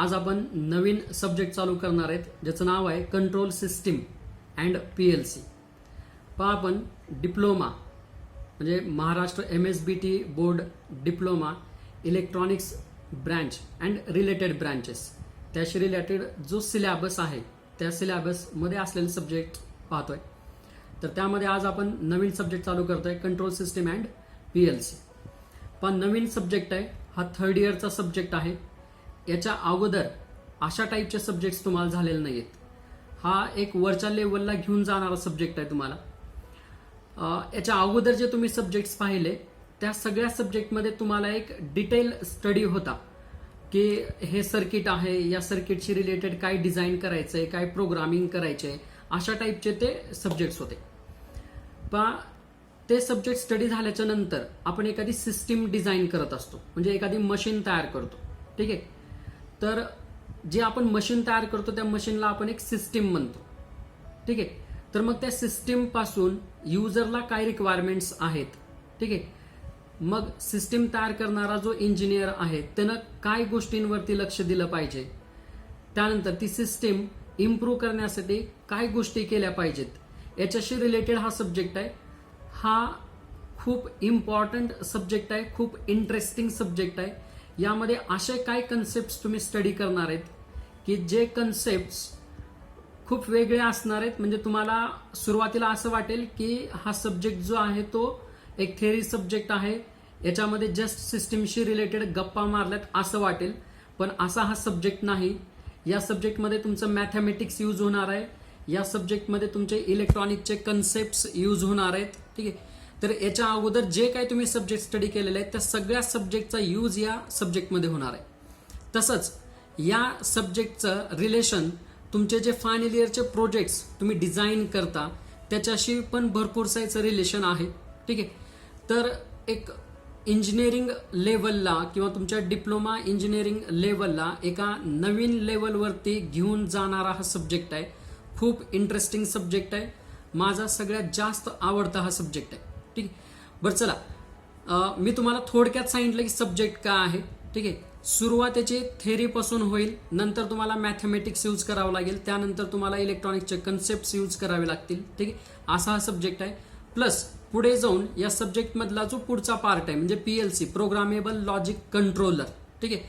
आज आपण नवीन सब्जेक्ट चालू करणार आहेत ज्याचं नाव आहे कंट्रोल सिस्टीम अँड पीएलसी. पहा आपण डिप्लोमा म्हणजे Maharashtra MSBT board diploma electronics branch and related branches त्याशी रिलेटेड जो सिलेबस आहे त्या सिलेबसमध्ये असलेले सब्जेक्ट पाहतोय. तर त्यामध्ये आज आपण नवीन सब्जेक्ट चालू करतोय कंट्रोल सिस्टीम अँड पीएलसी. पण नवीन सब्जेक्ट आहे हा 3rd इयरचा सब्जेक्ट आहे. याच्या अगोदर अशा टाईपचे सब्जेक्ट्स तुम्हाला झालेले नाहीत. हा एक वरच्या लेवलला घेऊन जाणारा सब्जेक्ट आहे तुम्हाला. याच्या अगोदर जे तुम्ही सब्जेक्ट्स पाहिले त्या सगळ्या सब्जेक्टमध्ये तुम्हाला एक डिटेल स्टडी होता की हे सर्किट आहे, या सर्किटशी रिलेटेड काय डिझाईन करायचंय, काय प्रोग्रामिंग करायचंय, अशा टाईपचे ते सब्जेक्ट्स होते. पण ते सब्जेक्ट स्टडी झाल्याच्या नंतर आपण एखादी सिस्टीम डिझाईन करत असतो, म्हणजे एखादी मशीन तयार करतो. ठीक आहे. तर जे आपण मशीन तयार करतो त्या मशीनला आपण एक सिस्टीम म्हणतो. ठीक आहे. तर मग त्या सिस्टीम पासून युजरला काय रिक्वायरमेंट्स आहेत. ठीक आहे. मग सिस्टीम तयार करणारा जो इंजिनियर आहे त्यानं काय गोष्टींवरती लक्ष दिलं पाहिजे, त्यानंतर ती सिस्टीम इम्प्रूव्ह करण्यासाठी काय गोष्टी केल्या पाहिजेत, याच्याशी रिलेटेड हा सब्जेक्ट आहे. हा खूप इम्पॉर्टंट सब्जेक्ट आहे, खूप इंटरेस्टिंग सब्जेक्ट आहे. यामध्ये असे काय कन्सेप्ट तुम्ही स्टडी करणार आहेत की जे कन्सेप्ट खूप वेगळे असणार आहेत. म्हणजे तुम्हाला सुरुवातीला असं वाटेल की हा सब्जेक्ट जो आहे तो एक थेअरी सब्जेक्ट आहे, याच्यामध्ये जस्ट सिस्टीमशी रिलेटेड गप्पा मारल्यात असं वाटेल. पण असा हा सब्जेक्ट नाही. या सब्जेक्टमध्ये तुमचं मॅथमॅटिक्स यूज होणार आहे. या सब्जेक्टमध्ये तुमचे इलेक्ट्रॉनिकचे कन्सेप्ट यूज होणार आहेत. ठीक आहे. तर याच्या अगोदर जे काही तुम्ही सब्जेक्ट स्टडी केलेले आहेत त्या सगळ्या सब्जेक्टचा यूज या सब्जेक्टमध्ये होणार आहे. तसंच या सब्जेक्टचं रिलेशन तुमचे जे फायनल इयरचे प्रोजेक्ट्स तुम्ही डिझाईन करता त्याच्याशी पण भरपूरसं याचं रिलेशन आहे. ठीक आहे. तर एक इंजिनिअरिंग लेवलला किंवा तुमच्या डिप्लोमा इंजिनिअरिंग लेवलला एका नवीन लेवलवरती घेऊन जाणारा हा सब्जेक्ट आहे. खूप इंटरेस्टिंग सब्जेक्ट आहे. माझा सगळ्यात जास्त आवडता हा सब्जेक्ट आहे. ठीक आहे. बरं चला, मी तुम्हाला थोडक्यात सांगितलं की सब्जेक्ट काय आहे. ठीक आहे. सुरुवात याची थेअरीपासून होईल, नंतर तुम्हाला मॅथमॅटिक्स यूज करावं लागेल, त्यानंतर तुम्हाला इलेक्ट्रॉनिकचे कन्सेप्ट यूज करावे लागतील. ठीक आहे. असा हा सब्जेक्ट आहे. प्लस पुढे जाऊन या सब्जेक्टमधला जो पुढचा पार्ट आहे म्हणजे PLC प्रोग्रामेबल लॉजिक कंट्रोलर. ठीक आहे.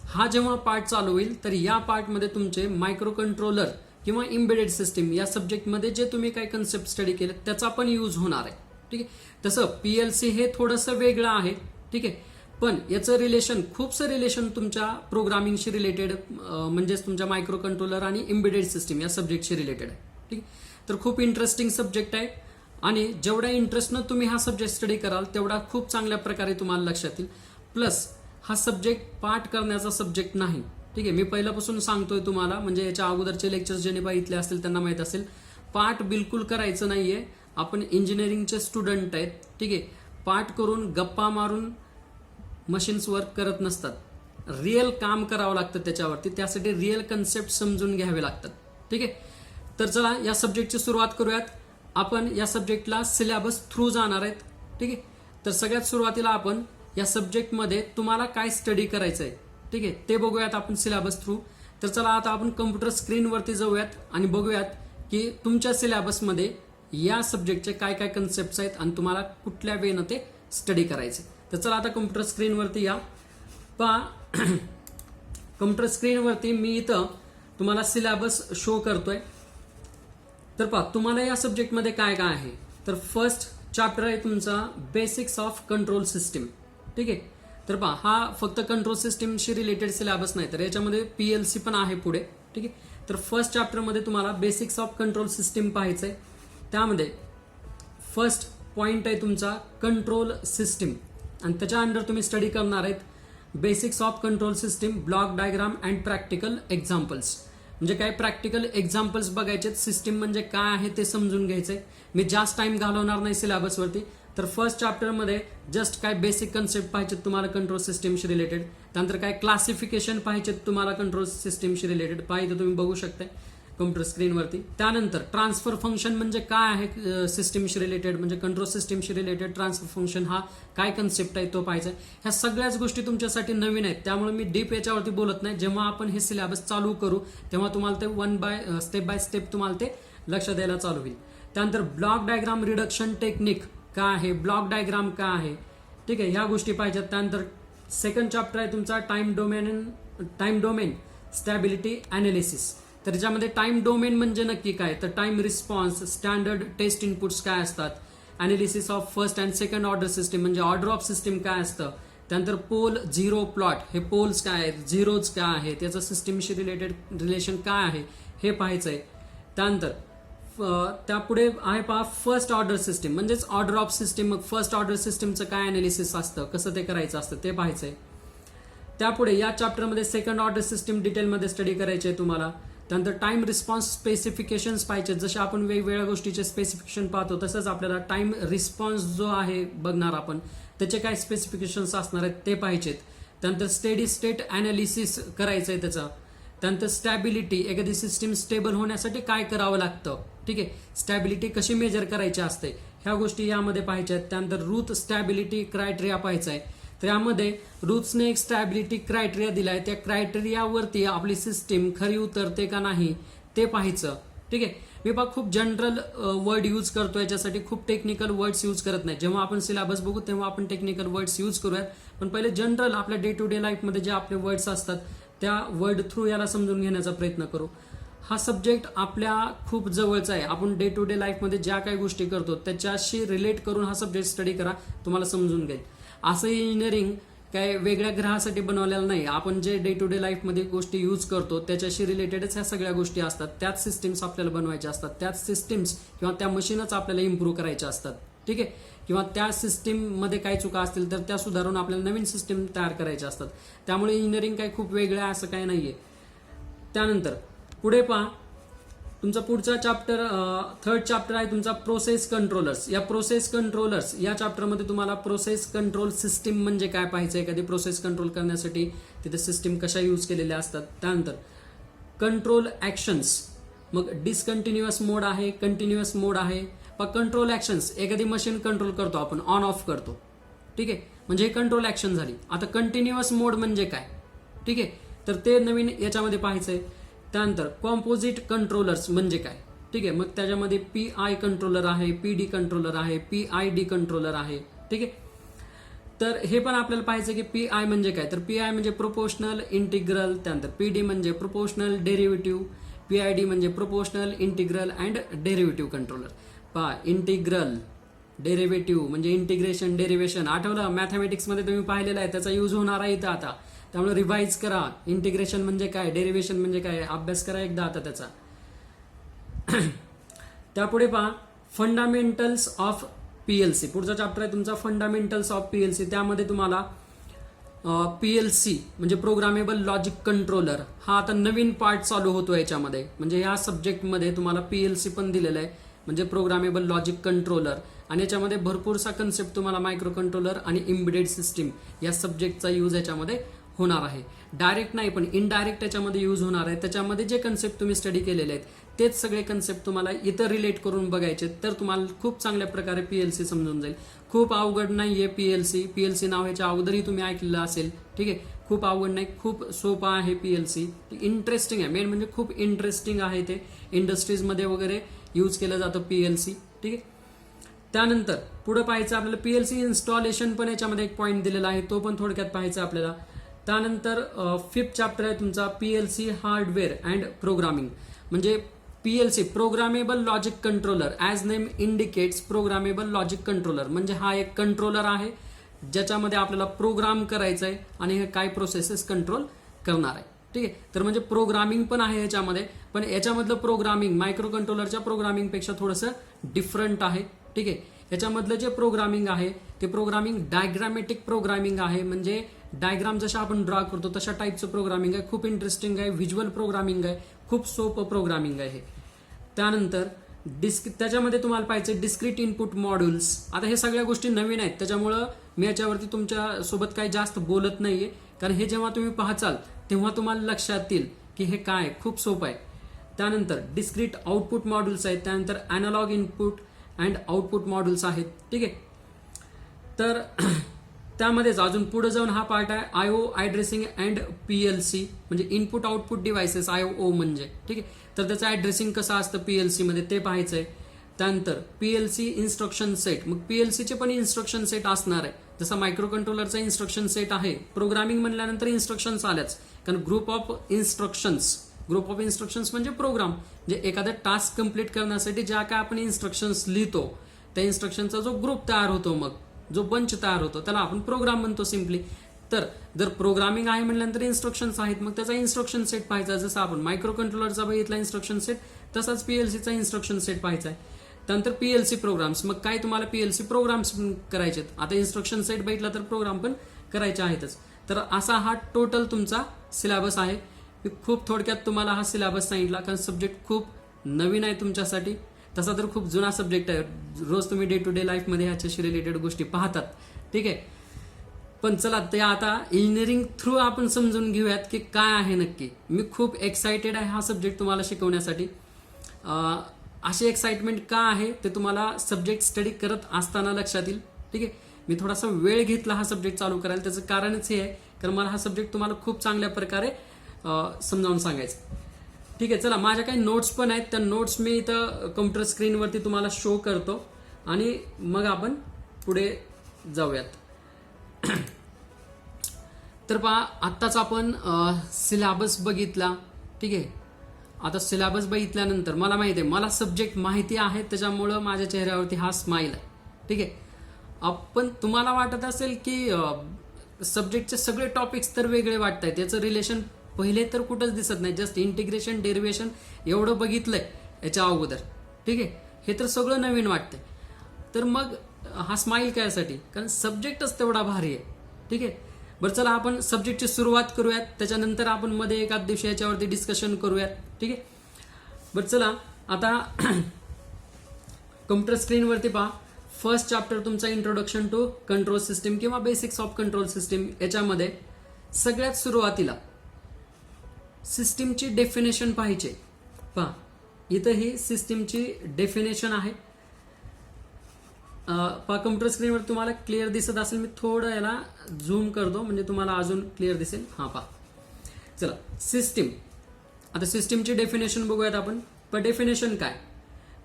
हा जेव्हा पार्ट चालू होईल तर या पार्टमध्ये तुमचे मायक्रो कंट्रोलर किंवा एम्बेडेड सिस्टीम या सब्जेक्टमध्ये जे तुम्ही काही कन्सेप्ट स्टडी केले त्याचा पण यूज होणार आहे. ठीक आहे. तसं PLC हे थोडंसं वेगळं आहे. ठीक आहे. पण याचं रिलेशन खूपसं रिलेशन तुमच्या प्रोग्रामिंगशी रिलेटेड म्हणजेच तुमच्या मायक्रो कंट्रोलर आणि एम्बेडेड सिस्टीम या सब्जेक्टशी रिलेटेड आहे. ठीक आहे. तर खूप इंटरेस्टिंग सब्जेक्ट आहे आणि जेवढ्या इंटरेस्टनं तुम्ही हा सब्जेक्ट स्टडी कराल तेवढा खूप चांगल्या प्रकारे तुम्हाला लक्षात येईल. प्लस हा सब्जेक्ट पाठ करण्याचा सब्जेक्ट नाही. ठीक आहे. मी पहिल्यापासून सांगतोय तुम्हाला, म्हणजे याच्या अगोदरचे लेक्चर्स ज्यांनी बघितले असतील त्यांना माहीत असेल, पाठ बिलकुल करायचं नाहीये. आपण इंजिनिअरिंगचे स्टुडंट आहेत. ठीक आहे. पाठ करून गप्पा मारून मशीन्स वर्क करत नसतात. रिअल काम करावं लागतं त्याच्यावरती, त्यासाठी रिअल कन्सेप्ट समजून घ्यावे लागतात. ठीक आहे. तर चला या सब्जेक्टची सुरुवात करूयात. आपण या सब्जेक्टला सिलेबस थ्रू जाणार आहेत. ठीक आहे. तर सगळ्यात सुरुवातीला आपण या सब्जेक्टमध्ये तुम्हाला काय स्टडी करायचं आहे ठीक आहे ते बघूयात आपण सिलेबस थ्रू. तर चला आता आपण कम्प्युटर स्क्रीनवरती जाऊयात आणि बघूयात की तुमच्या सिलेबसमध्ये या सब्जेक्टचे काय काय कन्सेप्ट आहेत आणि तुम्हाला कुठल्या वेनं ते स्टडी करायचे. तर चला आता कम्प्युटर स्क्रीनवरती या. पहा कम्प्युटर स्क्रीनवरती मी इथं तुम्हाला सिलेबस शो करतोय. तर पहा तुम्हाला या सब्जेक्टमध्ये काय काय आहे. तर फर्स्ट चॅप्टर आहे तुमचा बेसिक्स ऑफ कंट्रोल सिस्टीम. ठीक आहे. तर पहा हा फक्त कंट्रोल सिस्टीमशी रिलेटेड सिलेबस नाही तर याच्यामध्ये PLC पण आहे पुढे. ठीक आहे. तर फर्स्ट चॅप्टरमध्ये तुम्हाला बेसिक्स ऑफ कंट्रोल सिस्टीम पाहायचं आहे. त्यामध्ये फर्स्ट पॉइंट आहे तुमचा कंट्रोल सिस्टीम आणि त्याच्या अंडर तुम्ही स्टडी करणार आहेत basics of control system, block diagram and practical examples. म्हणजे काय प्रॅक्टिकल एक्झाम्पल्स बघायचे, सिस्टीम म्हणजे काय आहे ते समजून घ्यायचंय. मी जास्त टाइम घालवणार नाही सिलेबसवरती. तर फर्स्ट चॅप्टरमध्ये जस्ट काय बेसिक कन्सेप्ट पाहिजेत तुम्हाला कंट्रोल सिस्टीमशी रिलेटेड, त्यानंतर काय क्लासिफिकेशन पाहिजेत तुम्हाला कंट्रोल सिस्टीमशी रिलेटेड पाहिजे तुम्ही बघू शकता. कम्प्युटर स्क्रीनवरती. त्यानंतर ट्रान्सफर फंक्शन म्हणजे काय आहे सिस्टीमशी रिलेटेड, म्हणजे कंट्रोल सिस्टीमशी रिलेटेड ट्रान्सफर फंक्शन हा काय कन्सेप्ट आहे तो पाहायचा. ह्या सगळ्याच गोष्टी तुमच्यासाठी नवीन आहेत, त्यामुळे मी डीप याच्यावरती बोलत नाही. जेव्हा आपण हे सिलेबस चालू करू तेव्हा तुम्हाला ते स्टेप बाय स्टेप तुम्हाला ते लक्ष द्यायला चालू होईल. त्यानंतर ब्लॉक डायग्राम रिडक्शन टेक्निक काय आहे, ब्लॉक डायग्राम काय आहे, ठीक आहे, ह्या गोष्टी पाहिजेत. त्यानंतर सेकंड चॅप्टर आहे तुमचा टाइम डोमेन स्टॅबिलिटी अनालिसिस. तर ज्यामध्ये टाइम डोमेन म्हणजे नक्की काय, तर time response, standard test inputs काय असतात, analysis of first and second order system म्हणजे ऑर्डर ऑफ सिस्टीम काय असतं. त्यानंतर पोल झिरो प्लॉट, हे पोल्स काय आहेत, झिरोज काय आहे, त्याचं सिस्टीमशी रिलेटेड रिलेशन काय आहे हे पाहायचं आहे. त्यानंतर त्यापुढे आहे पहा फर्स्ट ऑर्डर सिस्टीम म्हणजेच ऑर्डर ऑफ सिस्टीम. मग फर्स्ट ऑर्डर सिस्टीमचं काय अनालिसिस असतं, कसं ते करायचं असतं ते पाहायचं आहे. त्यापुढे या चॅप्टरमध्ये सेकंड ऑर्डर सिस्टीम डिटेलमध्ये स्टडी करायचे आहे तुम्हाला. त्यानंतर टाइम रिस्पॉन्स स्पेसिफिकेशन्स पाहिजेत. जसे आपण वेगवेगळ्या गोष्टीचे स्पेसिफिकेशन पाहतो तसंच आपल्याला टाइम रिस्पॉन्स जो आहे बघणार आपण, त्याचे काय स्पेसिफिकेशन्स असणार आहेत ते पाहिजेत. त्यानंतर स्टेडी स्टेट अनालिसिस करायचं आहे त्याचं. त्यानंतर स्टॅबिलिटी, एखादी सिस्टीम स्टेबल होण्यासाठी काय करावं लागतं, ठीक आहे, स्टॅबिलिटी कशी मेजर करायची असते ह्या गोष्टी यामध्ये पाहायच्या आहेत. त्यानंतर रूथ स्टॅबिलिटी क्रायटेरिया पाहायचा आहे. तर यामध्ये रूथ्सने एक स्टॅबिलिटी क्रायटेरिया दिला आहे, त्या क्रायटेरियावरती आपली सिस्टीम खरी उतरते का नाही ते पाहायचं, ठीक आहे. मी बघ खूप जनरल वर्ड यूज करतो याच्यासाठी, खूप टेक्निकल वर्ड्स यूज करत नाही. जेव्हा आपण सिलेबस बघू तेव्हा आपण टेक्निकल वर्ड्स यूज करूयात, पण पहिले जनरल आपल्या डे टू डे लाईफमध्ये जे आपले वर्ड्स असतात त्या वर्ड थ्रू याला समजून घेण्याचा प्रयत्न करू. हा सब्जेक्ट आपल्या खूप जवळचा आहे. आपण डे टू डे लाईफमध्ये ज्या काही गोष्टी करतो त्याच्याशी रिलेट करून हा सब्जेक्ट स्टडी करा, तुम्हाला समजून घेईल. असं इंजिनिअरिंग काय वेगळ्या ग्रहासाठी बनवलेलं नाही. आपण जे डे टू डे लाईफमध्ये गोष्टी यूज करतो त्याच्याशी रिलेटेडच ह्या सगळ्या गोष्टी असतात. त्याच सिस्टीम्स आपल्याला बनवायच्या असतात, त्याच सिस्टीम्स किंवा त्या मशीनच आपल्याला इम्प्रूव्ह करायच्या असतात, ठीक आहे. किंवा त्या सिस्टीममध्ये काही चुका असतील तर त्या सुधारून आपल्याला नवीन सिस्टीम तयार करायच्या असतात. त्यामुळे इंजिनिअरिंग काही खूप वेगळं आहे असं काही नाहीये. त्यानंतर पुढे पहा तुमचा पुढचा चॅप्टर, थर्ड चॅप्टर आहे तुमचा प्रोसेस कंट्रोलर्स. या प्रोसेस कंट्रोलर्स या चॅप्टरमध्ये तुम्हाला प्रोसेस कंट्रोल सिस्टीम म्हणजे काय पाहायचं, एखादी प्रोसेस कंट्रोल करण्यासाठी तिथे सिस्टीम कशा यूज केलेल्या असतात. त्यानंतर कंट्रोल ॲक्शन्स, मग डिसकंटिन्युअस मोड आहे, कंटिन्युअस मोड आहे. कंट्रोल ॲक्शन्स, एखादी मशीन कंट्रोल करतो आपण, ऑन ऑफ करतो, ठीक आहे, म्हणजे हे कंट्रोल ॲक्शन झाली. आता कंटिन्युअस मोड म्हणजे काय, ठीक आहे, तर ते नवीन याच्यामध्ये पाहायचं आहे. त्यानंतर कॉम्पोजिट कंट्रोलर्स म्हणजे काय, ठीक आहे, मग त्याच्यामध्ये PI कंट्रोलर आहे, PD कंट्रोलर आहे, PID कंट्रोलर आहे, ठीक आहे. तर हे पण आपल्याला पाहायचं की PI म्हणजे काय, तर PI म्हणजे प्रोपोर्शनल इंटिग्रल, त्यानंतर PD म्हणजे प्रोपोर्शनल डेरिव्हेटिव्ह, PID म्हणजे proportional integral and derivative controller. पहा इंटिग्रल डेरिव्हेटिव्ह म्हणजे इंटिग्रेशन डेरिव्हेशन, आठवलं मॅथमॅटिक्समध्ये तुम्ही पाहिलेलं आहे, त्याचा यूज होणार आहे इथं आता, त्यामुळे रिवाइज करा. इंटिग्रेशन म्हणजे काय, डेरिव्हेशन म्हणजे काय, अभ्यास करा एकदा आता त्याचा. त्यापुढे पहा फंडामेंटल्स ऑफ PLC, पुढचा चॅप्टर आहे तुमचा फंडामेंटल्स ऑफ PLC. त्यामध्ये तुम्हाला PLC म्हणजे प्रोग्रामेबल लॉजिक कंट्रोलर हा आता नवीन पार्ट चालू होतो याच्यामध्ये. म्हणजे या सब्जेक्टमध्ये तुम्हाला PLC पण दिलेलं आहे म्हणजे प्रोग्रामेबल लॉजिक कंट्रोलर, आणि याच्यामध्ये भरपूरसा कन्सेप्ट तुम्हाला मायक्रो कंट्रोलर आणि एम्बेडेड सिस्टीम या सब्जेक्टचा यूज याच्यामध्ये होणार आहे. डायरेक्ट नाही पण इनडायरेक्ट त्याच्यामध्ये यूज होणार आहे. त्याच्यामध्ये जे कन्सेप्ट तुम्ही स्टडी केलेले आहेत तेच सगळे कन्सेप्ट तुम्हाला इथं रिलेट करून बघायचे, तर तुम्हाला खूप चांगल्या प्रकारे PLC समजून जाईल. खूप अवघड नाहीये PLC नाव ह्याच्या अगोदरही तुम्ही ऐकलेलं असेल, ठीक आहे. खूप अवघड नाही, खूप सोपा आहे PLC, इंटरेस्टिंग आहे. मेन म्हणजे खूप इंटरेस्टिंग आहे ते, इंडस्ट्रीजमध्ये वगैरे यूज केलं जातं PLC, ठीक आहे. त्यानंतर पुढे पाहायचं आपल्याला PLC इन्स्टॉलेशन पण याच्यामध्ये एक पॉईंट दिलेला आहे, तो पण थोडक्यात पाहायचा आपल्याला. त्यानंतर फिफ्थ चॅप्टर आहे तुमचा PLC हार्डवेअर अँड प्रोग्रामिंग, म्हणजे PLC programmable logic controller, as name indicates programmable logic controller, म्हणजे हा एक कंट्रोलर आहे ज्याच्यामध्ये आपल्याला प्रोग्राम करायचं आहे आणि हे काय प्रोसेसेस कंट्रोल करणार आहे, ठीक आहे. तर म्हणजे प्रोग्रामिंग पण आहे याच्यामध्ये, पण याच्यामधलं प्रोग्रामिंग मायक्रो कंट्रोलरच्या प्रोग्रामिंगपेक्षा थोडंसं डिफरंट आहे, ठीक आहे. याच्यामधलं जे प्रोग्रामिंग आहे ते प्रोग्रामिंग डायग्रामॅटिक प्रोग्रामिंग आहे, म्हणजे डायग्राम जशा आपण ड्रॉ करतो तशा टाईपचं प्रोग्रामिंग आहे. खूप इंटरेस्टिंग आहे, व्हिज्युअल प्रोग्रामिंग आहे, खूप सोपं प्रोग्रामिंग आहे. त्यानंतर त्याच्यामध्ये तुम्हाला पाहिजे डिस्क्रीट इनपुट मॉड्यूल्स. आता हे सगळ्या गोष्टी नवीन आहेत त्याच्यामुळं मी याच्यावरती तुमच्या सोबत काही जास्त बोलत नाहीये, कारण हे जेव्हा तुम्ही पाहाचाल तेव्हा तुम्हाला लक्षात येईल की हे काय खूप सोपं आहे. त्यानंतर डिस्क्रीट आउटपुट मॉड्यूल्स आहेत, त्यानंतर analog input and output modules आहेत. ठीक आहे, तर त्यामध्येच अजून पुढे जाऊन हा पार्ट आहे आयओ ॲड्रेसिंग अँड पीएलसी, म्हणजे इनपुट आउटपुट डिव्हायसेस आयओ म्हणजे. ठीक आहे, तर त्याचं ॲड्रेसिंग कसं असतं पीएलसी मध्ये ते पाहायचं आहे. त्यानंतर पीएलसी इन्स्ट्रक्शन सेट, मग पीएलसीचे पण इन्स्ट्रक्शन सेट असणार आहे. जसा मायक्रो कंट्रोलरचा इन्स्ट्रक्शन सेट आहे, प्रोग्रामिंग म्हणल्यानंतर इन्स्ट्रक्शन्स आल्याच, कारण ग्रुप ऑफ इन्स्ट्रक्शन्स म्हणजे प्रोग्राम, म्हणजे एखादा टास्क कंप्लीट करण्यासाठी ज्या काय आपण इन्स्ट्रक्शन्स लिहितो त्या इन्स्ट्रक्शनचा जो ग्रुप तयार होतो, मग जो बंच तयार होतो त्याला आपण प्रोग्राम म्हणतो सिम्पली. तर जर प्रोग्रामिंग आहे म्हटल्यानंतर इन्स्ट्रक्शन्स आहेत, मग त्याचा इन्स्ट्रक्शन सेट पाहायचा. जसं आपण मायक्रो कंट्रोलरचा बघितला इन्स्ट्रक्शन सेट, तसाच पीएलसीचा इन्स्ट्रक्शन सेट पाहायचा आहे. त्यानंतर पीएलसी प्रोग्राम्स, मग काय तुम्हाला पीएलसी प्रोग्राम्स करायचे आहेत. आता इन्स्ट्रक्शन सेट बघितला तर प्रोग्राम पण करायचे आहेतच. तर असा हा टोटल तुमचा सिलेबस आहे. मी खूप थोडक्यात तुम्हाला हा सिलेबस सांगितला, कारण सब्जेक्ट खूप नवीन आहे तुमच्यासाठी. तसा तर खूप जुना सब्जेक्ट आहे, रोज तुम्ही डे टू डे लाईफमध्ये ह्याच्याशी रिलेटेड गोष्टी पाहतात. ठीक आहे, पण चला ते आता इंजिनिअरिंग थ्रू आपण समजून घेऊयात की काय आहे नक्की. मी खूप एक्सायटेड आहे हा सब्जेक्ट तुम्हाला शिकवण्यासाठी. अशी एक्साइटमेंट का आहे ते तुम्हाला सब्जेक्ट स्टडी करत असताना लक्षात येईल. ठीक आहे, मी थोडासा वेळ घेतला हा सब्जेक्ट चालू करायला, त्याचं कारणच हे आहे कारण मला हा सब्जेक्ट तुम्हाला खूप चांगल्या प्रकारे समजावून सांगायचं. ठीक आहे, चला माझ्या काही नोट्स पण आहेत, त्या नोट्स मी इथं कम्प्युटर स्क्रीनवरती तुम्हाला शो करतो आणि मग आपण पुढे जाऊयात. तर पहा, आत्ताच आपण सिलेबस बघितला. ठीक आहे, आता सिलेबस बघितल्यानंतर मला माहिती आहे, मला सब्जेक्ट माहिती आहे, त्याच्यामुळं माझ्या चेहऱ्यावरती हा स्माईल आहे. ठीक आहे, आपण तुम्हाला वाटत असेल की सब्जेक्टचे सगळे टॉपिक्स तर वेगळे वाटत आहेत, याचं रिलेशन पहिले तर कुठंच दिसत नाही. जस्ट इंटिग्रेशन डेरिव्हेशन एवढं बघितलंय याच्या अगोदर. ठीक आहे, हे तर सगळं नवीन वाटतंय. तर मग हा स्माईल कायसाठी, कारण सब्जेक्टच तेवढा भारी आहे. ठीक आहे, बरं चला आपण सब्जेक्टची सुरुवात करूयात, त्याच्यानंतर आपण मध्ये एखाद दिवशी याच्यावरती डिस्कशन करूयात. ठीक आहे, बरं चला आता कम्प्युटर स्क्रीनवरती पहा. फर्स्ट चॅप्टर तुमचा इंट्रोडक्शन टू कंट्रोल सिस्टीम किंवा बेसिक्स ऑफ कंट्रोल सिस्टीम. याच्यामध्ये सगळ्यात सुरुवातीला सिस्टीमची डेफिनेशन पाहिजे. पहा, इथं ही सिस्टीमची डेफिनेशन आहे. पहा कम्प्युटर स्क्रीनवर तुम्हाला क्लिअर दिसत असेल, मी थोडं याला झूम करतो म्हणजे तुम्हाला अजून क्लिअर दिसेल. हां पहा, चला सिस्टीम. आता सिस्टीमची डेफिनेशन बघूयात आपण. पण डेफिनेशन काय,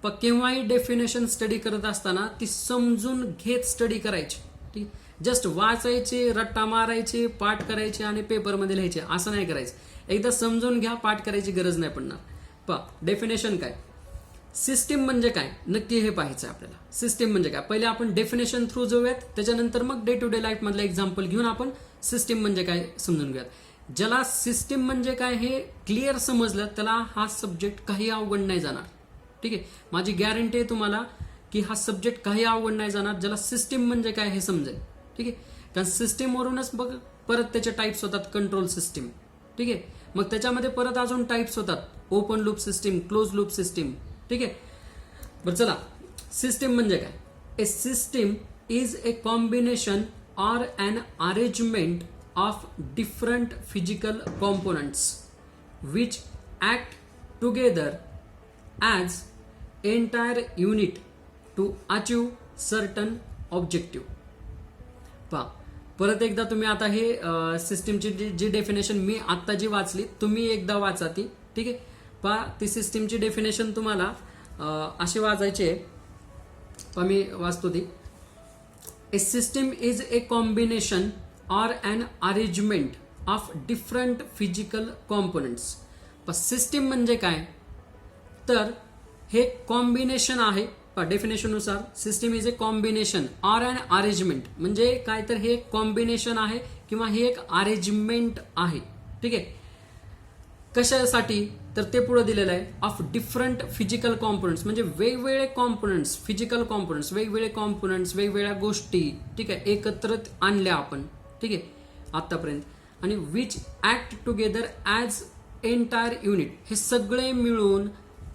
पण केव्हाही डेफिनेशन स्टडी करत असताना ती समजून घेत स्टडी करायची. ठीक, जस्ट वाचायचे, रट्टा मारायचे, पाठ करायचे आणि पेपरमध्ये लिहायचे असं नाही करायचं. एकदा समजून घ्या, पाठ करायची गरज नाही पडणार. पहा डेफिनेशन काय, सिस्टीम म्हणजे काय नक्की हे पाहायचं आपल्याला. सिस्टीम म्हणजे काय, पहिले आपण डेफिनेशन थ्रू जाऊयात, त्याच्यानंतर मग डे टू डे लाईफ मधलं एक्झाम्पल घेऊन आपण सिस्टीम म्हणजे काय समजून घेऊयात. ज्याला सिस्टीम म्हणजे काय हे क्लिअर समजलं त्याला हा सब्जेक्ट काही अवघड नाही जाणार. ठीक आहे, माझी गॅरंटी आहे तुम्हाला की हा सब्जेक्ट काही अवघड नाही जाणार ज्याला सिस्टीम म्हणजे काय हे समजेल. ठीक आहे, कारण सिस्टीमवरूनच बघ परत त्याचे टाईप्स होतात. Control system. ठीक आहे, मग त्याच्यामध्ये परत अजून टाईप्स होतात, open loop system, close loop system. ठीक आहे, बरं चला सिस्टीम म्हणजे काय. A system is a combination or an arrangement of different physical components which act together as entire unit to achieve certain objective. पहा परत एकदा तुम्ही आता हे सिस्टीमची जी डेफिनेशन मी आत्ता जी वाचली तुम्ही एकदा वाचा ती. ठीक आहे, पहा ती सिस्टीमची डेफिनेशन तुम्हाला अशी वाचायची आहे. पहा मी वाचतो ती. A system is a combination or an arrangement of different physical components. पण सिस्टीम म्हणजे काय, तर हे कॉम्बिनेशन आहे. डेफिनेशननुसार system is a combination or an arrangement म्हणजे काय, तर हे एक कॉम्बिनेशन आहे किंवा हे एक अरेंजमेंट आहे. ठीक आहे, कशासाठी, तर ते पुढे दिलेलं आहे ऑफ डिफरंट फिजिकल कॉम्पोनंट्स म्हणजे वेगवेगळे कॉम्पोनंट्स, फिजिकल कॉम्पोनंट्स, वेगवेगळे कॉम्पोनंट्स, वेगवेगळ्या गोष्टी. ठीक आहे, एकत्रित आणल्या आपण. ठीक आहे आतापर्यंत, आणि which act together as entire unit. हे सगळे मिळून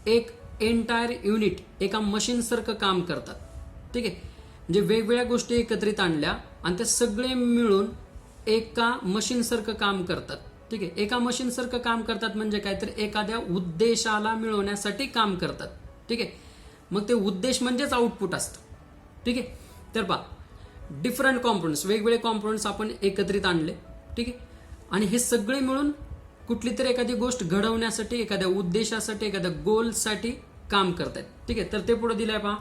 एक एंटायर युनिट एका मशीनसारखं काम करतात. ठीक आहे, म्हणजे वेगवेगळ्या गोष्टी एकत्रित आणल्या आणि ते सगळे मिळून एका मशीनसारखं काम करतात. ठीक आहे. एका मशीन सारखं काम करतात म्हणजे काय, तर एखाद्या उद्देशाला मिळवण्यासाठी काम करतात. ठीक आहे. मग ते उद्देश म्हणजेच आउटपुट असतं. ठीक आहे. तर पहा डिफरंट कॉम्पोनंट्स, वेगवेगळे कॉम्पोनंट्स आपण एकत्रित आणले. ठीक आहे. आणि हे सगळे मिळून कुठली तरी एखादी गोष्ट घडवण्यासाठी, एखाद्या उद्देशासाठी, एखाद्या गोलसाठी काम करतायत. ठीक आहे. तर ते पुढे दिलंय पहा.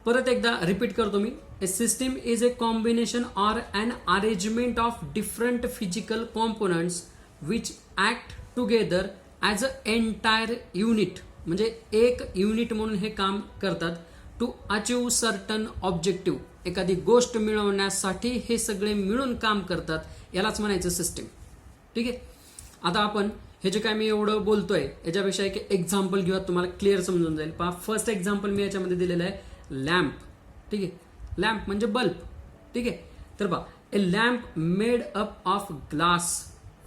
परत एकदा रिपीट करतो मी. A system is a combination or an arrangement of different physical components which act together as a entire unit. म्हणजे एक युनिट म्हणून हे काम करतात. टू अचीव सर्टन ऑब्जेक्टिव्ह, एखादी गोष्ट मिळवण्यासाठी हे सगळे मिळून काम करतात, यालाच म्हणायचं सिस्टीम. ठीक आहे. आता आपण हे जे काय मी एवढं बोलतोय याच्यापेक्षा एक एक्झाम्पल घेऊया, तुम्हाला क्लिअर समजून जाईल. पहा फर्स्ट एक्झाम्पल मी याच्यामध्ये दिलेलं आहे लॅम्प. ठीक आहे. लॅम्प म्हणजे बल्ब. ठीक आहे. तर पहा a lamp made up of glass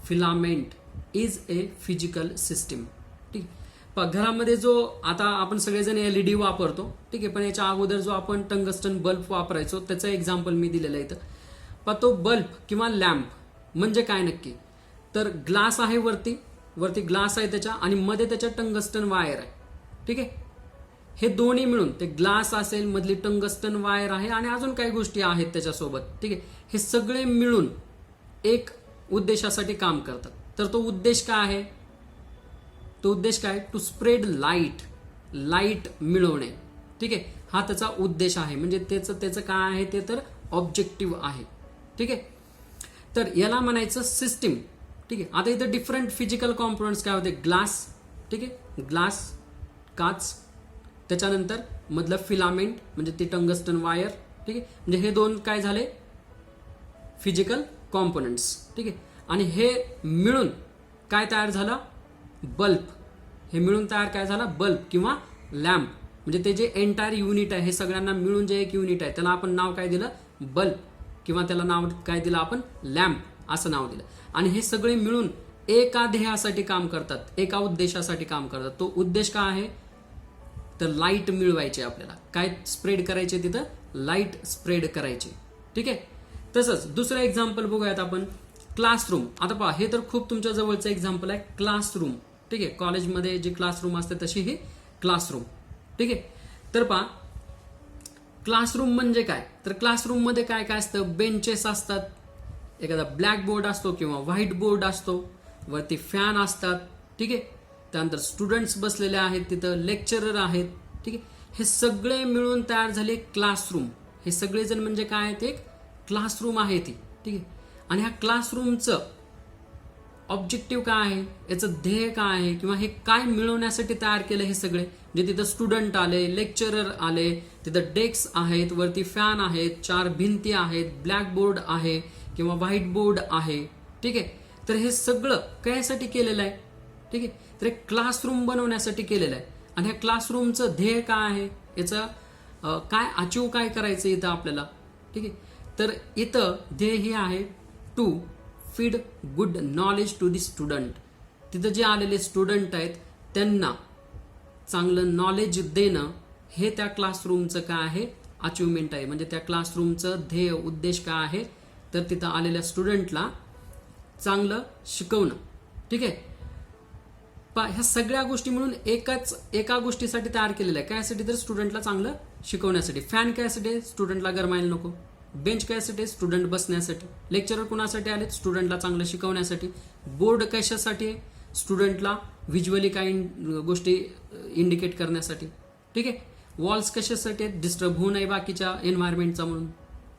filament is a physical system. ठीक आहे. पहा घरामध्ये जो आता आपण सगळेजण LED वापरतो. ठीक आहे. पण याच्या अगोदर जो आपण टंगस्टन बल्ब वापरायचो त्याचं एक्झाम्पल मी दिलेलं आहे इथं. पहा तो बल्ब किंवा लॅम्प म्हणजे काय नक्की, तर ग्लास आहे, वरती ग्लास आहे त्याच्या, आणि मध्ये त्याच्या टंगस्टन वायर आहे. ठीक आहे. हे दोन्ही मिळून, ते ग्लास असेल, मधली टंगस्टन वायर आहे, आणि अजून काही गोष्टी आहेत त्याच्यासोबत. ठीक आहे. हे सगळे मिळून एक उद्देशासाठी काम करतात. तर तो उद्देश काय आहे, तो उद्देश काय, टू स्प्रेड लाईट मिळवणे. ठीक आहे. हा त्याचा उद्देश आहे. म्हणजे त्याचं काय आहे ते, तर ऑब्जेक्टिव्ह आहे. ठीक आहे. तर याला म्हणायचं सिस्टीम. ठीक आहे. आता इथं डिफरंट फिजिकल कॉम्पोनंट्स काय होते, ग्लास. ठीक आहे. ग्लास, काच, त्याच्यानंतर मधलं फिलामेंट म्हणजे ती टंगस्टन वायर. ठीक आहे. म्हणजे हे दोन काय झाले, फिजिकल कॉम्पोनंट्स. ठीक आहे. आणि हे मिळून काय तयार झालं, बल्ब. हे मिळून तयार काय झाला, बल्ब किंवा लॅम्प. म्हणजे ते जे एंटायर युनिट आहे, हे सगळ्यांना मिळून जे एक युनिट आहे त्याला आपण नाव काय दिलं, बल्ब, किंवा त्याला नाव काय दिलं आपण, लॅम्प असं नाव दिलं. आणि हे सगळे मिळून एका ध्येयासाठी काम करतात, एका उद्देशासाठी काम करतात. तो उद्देश काय आहे, तर लाईट मिळवायचे आपल्याला. काय स्प्रेड करायचे, तिथं लाईट स्प्रेड करायची. ठीक आहे. तसंच दुसरं एक्झाम्पल बघूयात आपण, क्लासरूम. आता पहा हे तर खूप तुमच्या जवळचं एक्झाम्पल आहे, क्लासरूम. ठीक आहे. कॉलेजमध्ये जी क्लासरूम असते तशी ही क्लासरूम. ठीक आहे. तर पहा क्लासरूम म्हणजे काय, तर क्लासरूम मध्ये काय काय असतं, बेंचेस असतात, एखादा ब्लॅक बोर्ड असतो किंवा व्हाईट बोर्ड असतो, वरती फॅन असतात. ठीक आहे. त्यानंतर स्टुडंट्स बसलेले आहेत, तिथं लेक्चरर आहेत. ठीक आहे. हे सगळे मिळून तयार झाले क्लासरूम. हे सगळेजण म्हणजे काय, ते क्लासरूम आहे ती. ठीक आहे. आणि ह्या क्लासरूमचं ऑब्जेक्टिव्ह काय आहे, याचं ध्येय काय आहे, किंवा हे काय मिळवण्यासाठी तयार केलं हे सगळे. म्हणजे तिथं स्टुडंट आले, लेक्चरर आले, तिथं डेस्क आहेत, वरती फॅन आहेत, 4 भिंती आहेत, ब्लॅक बोर्ड आहे किंवा व्हाईट बोर्ड आहे. ठीक आहे. तर हे सगळं कशासाठी केलेलं आहे, ठीक आहे, तर एक क्लासरूम बनवण्यासाठी केलेलं आहे. आणि ह्या क्लासरूमचं ध्येय काय आहे, याचं काय अचीव काय करायचं इथं आपल्याला. ठीक आहे. तर इथं ध्येय हे आहे to feed good knowledge to the student. तिथं जे आलेले स्टुडंट आहेत त्यांना चांगलं नॉलेज देणं हे त्या क्लासरूमचं काय आहे, अचिव्हमेंट आहे. म्हणजे त्या क्लासरूमचं ध्येय उद्देश काय आहे, तर तिथं आलेल्या स्टुडंटला चांगलं शिकवणं. ठीक आहे. ह्या सगळ्या गोष्टी मिळून एका गोष्टीसाठी तयार केलेल्या आहे. कायसाठी, तर स्टुडंटला चांगलं शिकवण्यासाठी. फॅन कायसाठी, स्टुडंटला गरमायला नको. बेंच कायसाठी, स्टुडंट बसण्यासाठी. लेक्चरर कुणासाठी आले, स्टुडंटला चांगलं शिकवण्यासाठी. बोर्ड कशासाठी, स्टुडंटला व्हिज्युअली काही गोष्टी इंडिकेट करण्यासाठी. ठीक आहे. वॉल्स कशासाठी आहेत, डिस्टर्ब होऊ नये बाकीच्या एन्व्हायरमेंटचा म्हणून.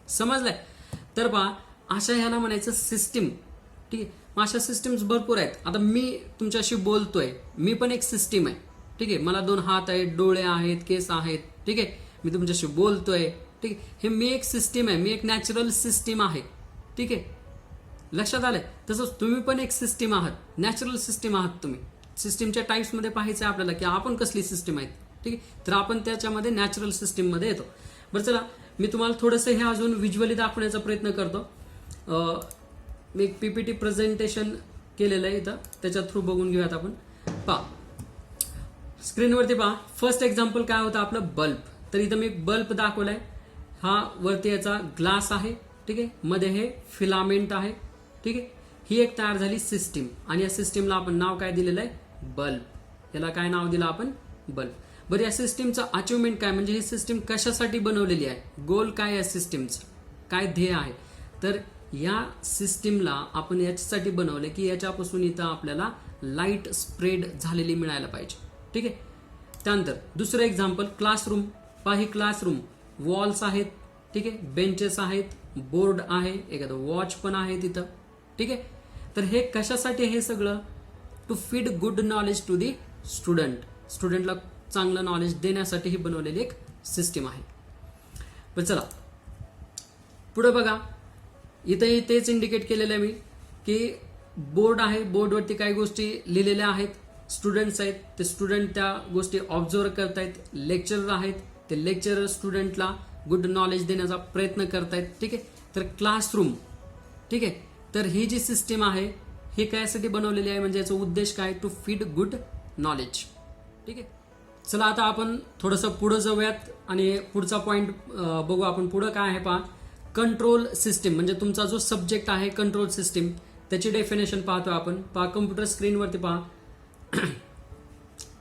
समजलंय. तर पहा अशा ह्याला म्हणायचं सिस्टीम. ठीक आहे. मग अशा सिस्टीम्स भरपूर आहेत. आता मी तुमच्याशी बोलतोय, मी पण एक सिस्टीम आहे. ठीक आहे. मला 2 हात आहेत, डोळे आहेत, केस आहेत. ठीक आहे. मी तुमच्याशी बोलतोय. ठीक आहे. हे मी एक सिस्टीम आहे, मी एक नॅचरल सिस्टीम आहे. ठीक आहे. लक्षात आलंय. तसंच तुम्ही पण एक सिस्टीम आहात, नॅचरल सिस्टीम आहात तुम्ही. सिस्टीमच्या टाईप्समध्ये पाहायचं आहे आपल्याला की आपण कसली सिस्टीम आहेत. ठीक आहे. तर आपण त्याच्यामध्ये नॅचरल सिस्टीममध्ये येतो. बरं चला, मी तुम्हाला थोडंसं हे अजून व्हिज्युअली दाखवण्याचा प्रयत्न करतो. मी एक PPT प्रेझेंटेशन केलेलं आहे इथं, त्याच्या थ्रू बघून घेऊयात आपण. पहा स्क्रीनवरती पहा. फर्स्ट एक्झाम्पल काय होतं आपलं, बल्ब. तर इथं मी बल्ब दाखवलाय. हा वरती याचा ग्लास आहे. ठीक आहे. मध्ये हे फिलामेंट आहे. ठीक ठीक आहे. ही एक तयार झाली सिस्टीम आणि या सिस्टीमला आपण नाव काय दिलेलं आहे, बल्ब. याला काय नाव दिलं आपण, बल्ब. बरं, या सिस्टीमचं अचिव्हमेंट काय, म्हणजे ही सिस्टीम कशासाठी बनवलेली आहे, गोल काय आहे सिस्टीमचं, काय ध्येय आहे. तर या सिस्टीमला आपण याच्यासाठी बनवले की याच्यापासून इथं आपल्याला लाईट स्प्रेड झालेली मिळायला पाहिजे. ठीक आहे. त्यानंतर दुसरं एक्झाम्पल, क्लासरूम. पहा, ही क्लासरूम, वॉल्स आहेत, ठीक आहे, बेंचेस आहेत, बोर्ड आहे, एखादं वॉच पण आहे तिथं. ठीक आहे. तर हे कशासाठी, हे सगळं to feed good knowledge to the student, स्टुडंटला चांगलं नॉलेज देण्यासाठी ही बनवलेली एक सिस्टीम आहे. पण चला पुढे बघा, इथंही तेच इंडिकेट केलेलं आहे मी की बोर्ड आहे, बोर्डवरती काही गोष्टी लिहिलेल्या आहेत, स्टुडंट्स आहेत, ते स्टुडंट त्या गोष्टी ऑब्झर्व करतायत, लेक्चरर आहेत, ते लेक्चरर स्टुडंटला गुड नॉलेज देण्याचा प्रयत्न करतायत. ठीक आहे. तर क्लासरूम, ठीक आहे. तर ही जी सिस्टीम आहे ही कायसाठी बनवलेली आहे, म्हणजे याचा उद्देश काय, टू फीड गुड नॉलेज. ठीक आहे. चला आता आपण थोडंसं पुढं जाऊयात आणि पुढचा पॉइंट बघू आपण. पुढं काय आहे पहा, कंट्रोल सिस्टीम. म्हणजे तुमचा जो सब्जेक्ट आहे कंट्रोल सिस्टीम, त्याची डेफिनेशन पाहतो आपण. पहा कम्प्युटर स्क्रीनवरती पहा,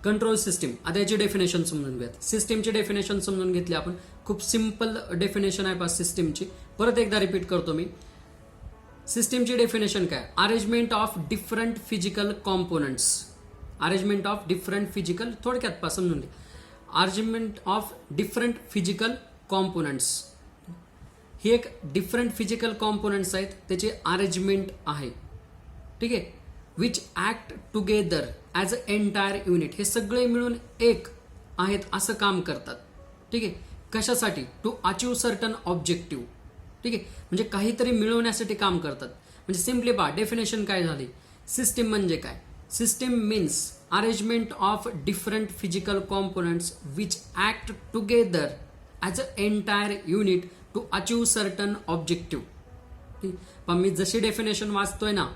कंट्रोल सिस्टीम. आता याची डेफिनेशन समजून घ्या. सिस्टीमची डेफिनेशन समजून घेतली आपण. खूप सिंपल डेफिनेशन आहे पहा सिस्टीमची. परत एकदा रिपीट करतो मी. सिस्टीमची डेफिनेशन काय, arrangement of different physical components. Arrangement of different physical, थोडक्यात पहा समजून घ्या, arrangement of different physical components. ही एक डिफरंट फिजिकल कॉम्पोनंट्स आहेत, त्याची अरेंजमेंट आहे. ठीक आहे. Which act together as a entire unit. हे सगळे मिळून एक आहेत असं काम करतात. ठीक आहे. कशासाठी, टू अचीव सर्टन ऑब्जेक्टिव्ह. ठीक आहे. म्हणजे काहीतरी मिळवण्यासाठी काम करतात. म्हणजे सिम्पली पहा, डेफिनेशन काय झाली, सिस्टीम म्हणजे काय, system means arrangement of different physical components which act together as a entire unit to achieve certain objective. ठीक. पण मी जशी डेफिनेशन वाचतोय ना,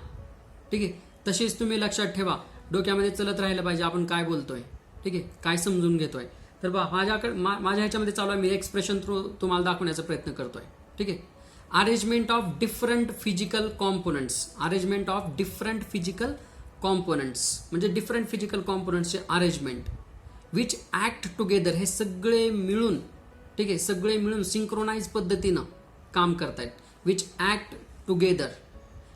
ठीक आहे, तशीच तुम्ही लक्षात ठेवा, डोक्यामध्ये चलत राहिलं पाहिजे आपण काय बोलतोय. ठीक आहे, काय समजून घेतोय. तर बा माझ्या ह्याच्यामध्ये चालू आहे, मी एक्सप्रेशन थ्रू तुम्हाला दाखवण्याचा प्रयत्न करतोय. ठीक आहे. Arrangement of different physical components. Arrangement of different physical components म्हणजे डिफरंट फिजिकल कॉम्पोनंट्सचे अरेंजमेंट. Which act together. हे सगळे मिळून, ठीक आहे, सगळे मिळून सिंक्रोनाइज पद्धतीनं काम करतायत. Which act together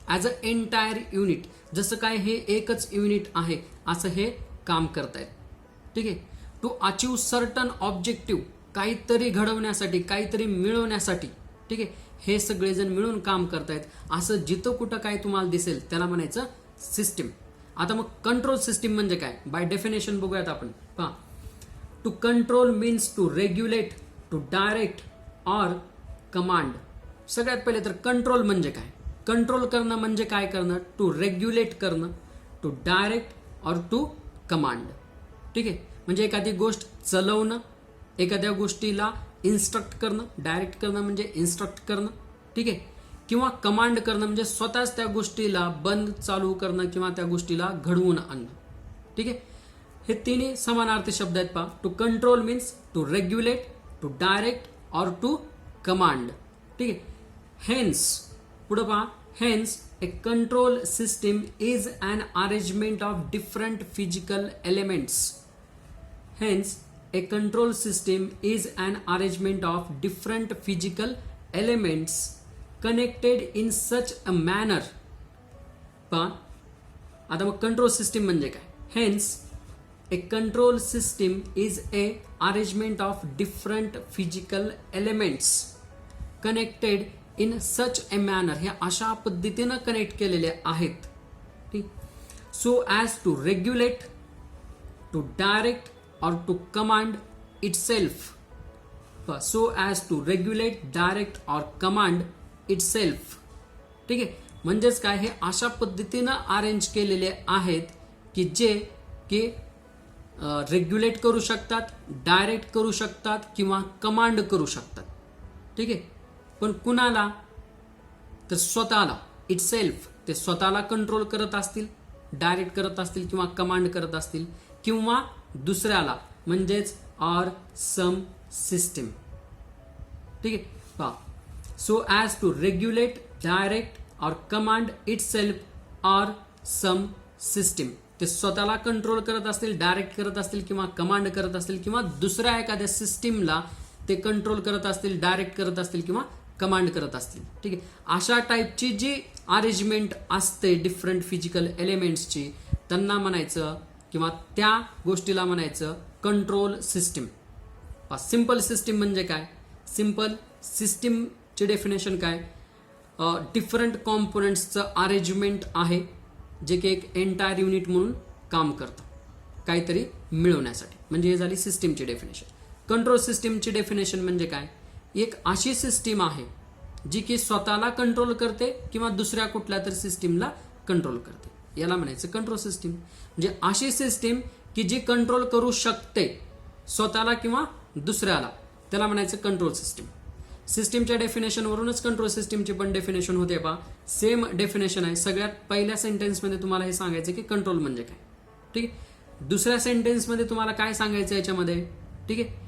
as a entire unit. जसं काय हे एकच युनिट आहे असं हे काम करतायत. ठीक आहे. To achieve certain objective. काहीतरी घडवण्यासाठी, काहीतरी मिळवण्यासाठी. ठीक आहे. हे सगळेजण मिळून काम करतायत. असं जिथं कुठं काय तुम्हाला दिसेल त्याला म्हणायचं सिस्टीम. आता मग कंट्रोल सिस्टीम म्हणजे काय, बाय डेफिनेशन बघूयात आपण. पहा, to control means to regulate, to direct or command. सगळ्यात पहिले तर कंट्रोल म्हणजे काय, कंट्रोल करणं म्हणजे काय करणं, टू रेग्युलेट करणं, to direct or to command. ठीक आहे. म्हणजे एखादी गोष्ट चालवणं, एखाद्या गोष्टीला इन्स्ट्रक्ट करणं. डायरेक्ट करणं म्हणजे इन्स्ट्रक्ट करणं. ठीक आहे. किंवा कमांड करणं म्हणजे स्वतःच त्या गोष्टीला बंद चालू करणं किंवा त्या गोष्टीला घडवून आणणं. ठीक आहे. हे तिन्ही समानार्थी शब्द आहेत पहा. To control means to regulate, to direct or to command. ठीक आहे. हेन्स, पुढे पहा, hence a control system is an arrangement of different physical elements. Hence a control system is an arrangement of different physical elements connected in such a manner. पहा, आता मग control system म्हणजे काय. Hence a control system is a arrangement of different physical elements connected in such a manner. हे अशा पद्धतीनं connect केलेले आहेत. ठीक. So as to regulate, to direct or to command itself. So as to regulate, direct or command itself. ठीक आहे. म्हणजेच काय, हे अशा पद्धतीनं अरेंज केलेले आहेत की जे की रेग्युलेट करू शकतात, डायरेक्ट करू शकतात किंवा कमांड करू शकतात. ठीक आहे. पण कुणाला, तर स्वतःला. इटसेल्फ, ते स्वतःला कंट्रोल करत असतील, डायरेक्ट करत असतील किंवा कमांड करत असतील, किंवा दुसऱ्याला म्हणजेच ऑर सम सिस्टीम. ठीक आहे. पहा, so as to regulate, direct or command itself or some system. ते स्वतःला कंट्रोल करत असतील, डायरेक्ट करत असतील किंवा कमांड करत असतील किंवा दुसऱ्या एखाद्या सिस्टीमला ते कंट्रोल करत असतील, डायरेक्ट करत असतील किंवा कमांड करत असतील. ठीक आहे, अशा टाईपची जी अरेंजमेंट असते डिफरंट फिजिकल एलिमेंट्सची, त्यांना म्हणायचं किंवा त्या गोष्टीला म्हणायचं कंट्रोल सिस्टीम. सिंपल सिस्टीम म्हणजे काय? सिंपल सिस्टीमची डेफिनेशन काय? डिफरंट कॉम्पोनंट्सचं अरेंजमेंट आहे जे की एक एंटायर युनिट म्हणून काम करतं काहीतरी मिळवण्यासाठी. म्हणजे हे झाली सिस्टीमची डेफिनेशन. कंट्रोल सिस्टीमची डेफिनेशन म्हणजे काय? एक अशी सिस्टीम आहे जी की स्वतःला कंट्रोल करते किंवा दुसऱ्या कुठल्या तरी सिस्टीमला कंट्रोल करते, याला म्हणायचं कंट्रोल सिस्टीम. म्हणजे अशी सिस्टीम की जी कंट्रोल करू शकते स्वतःला किंवा दुसऱ्याला, त्याला म्हणायचं कंट्रोल सिस्टीम. सिस्टीमच्या डेफिनेशनवरूनच कंट्रोल सिस्टीमची पण डेफिनेशन होते. पहा, सेम डेफिनेशन आहे. सगळ्यात पहिल्या सेंटेन्समध्ये तुम्हाला हे सांगायचं की कंट्रोल म्हणजे काय. ठीक आहे, दुसऱ्या सेंटेन्समध्ये तुम्हाला काय सांगायचं याच्यामध्ये. ठीक आहे,